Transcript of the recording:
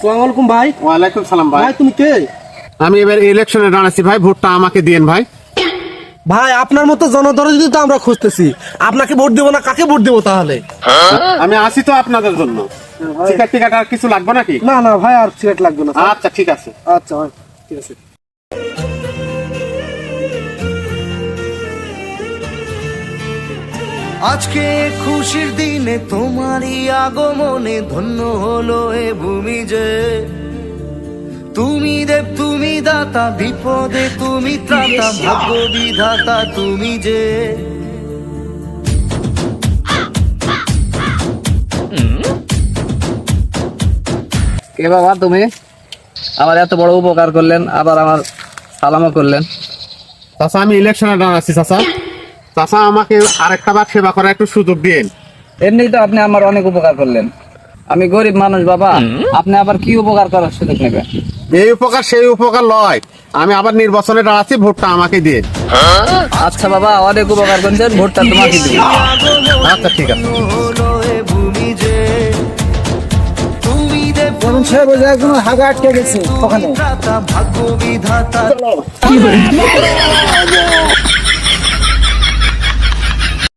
আসসালামু আলাইকুম ভাই। ওয়ালাইকুম সালাম ভাই। ভাই তুমি কে? আমি এবার ইলেকশনে দাঁড়াচ্ছি ভাই, ভোটটা আমাকে দিয়েন ভাই। ভাই আপনার মতো জনদরদি তো আমরা খুঁজতেছি, আপনাকে ভোট দেবো না কাকে ভোট দেবো তাহলে? আমি আসি তো আপনাদের জন্য। টিকিট টিকিট আর কিছু লাগবে নাকি? না না ভাই, আর সিগারেট লাগবে না। আচ্ছা ঠিক আছে। আচ্ছা ভাই ঠিক আছে। আজকে খুশির দিনে তোমারই আগমনে ধন্য হলো এ ভূমি যে। তুমি দেব তুমি দাতা, বিপদে তুমি ত্রাতা, ভাগ্য বিধাতা তুমি যে। কে বাবা তুমি? আমার এত বড় উপকার করলেন, আবার আমার সালামও করলেন। চাচা আমি ইলেকশনে দাঁড়াচ্ছি চাচা। চাচা আমাকে আরেকটা বার সেবা করার একটু সুযোগ দিন। এমনি তো আপনি আমার অনেক উপকার করলেন। আমি গরিব মানুষ বাবা, আপনি আবার কি উপকার করার সুযোগ নেবেন? এই উপকার সেই উপকার লয়, আমি আবার নির্বাচনে দাঁড়াচ্ছি, ভোটটা আমাকে দিন। আচ্ছা বাবা, অনেক উপকার করেছেন, ভোটটা তোমাকে দিব। আচ্ছা ঠিক আছে। হলো এ ভূমি যে। তুমি দেব যেমন সে বোঝা একদম হাগা আটকে গেছে ওখানে। ত্রাতা, ভাগ্য বিধাতা।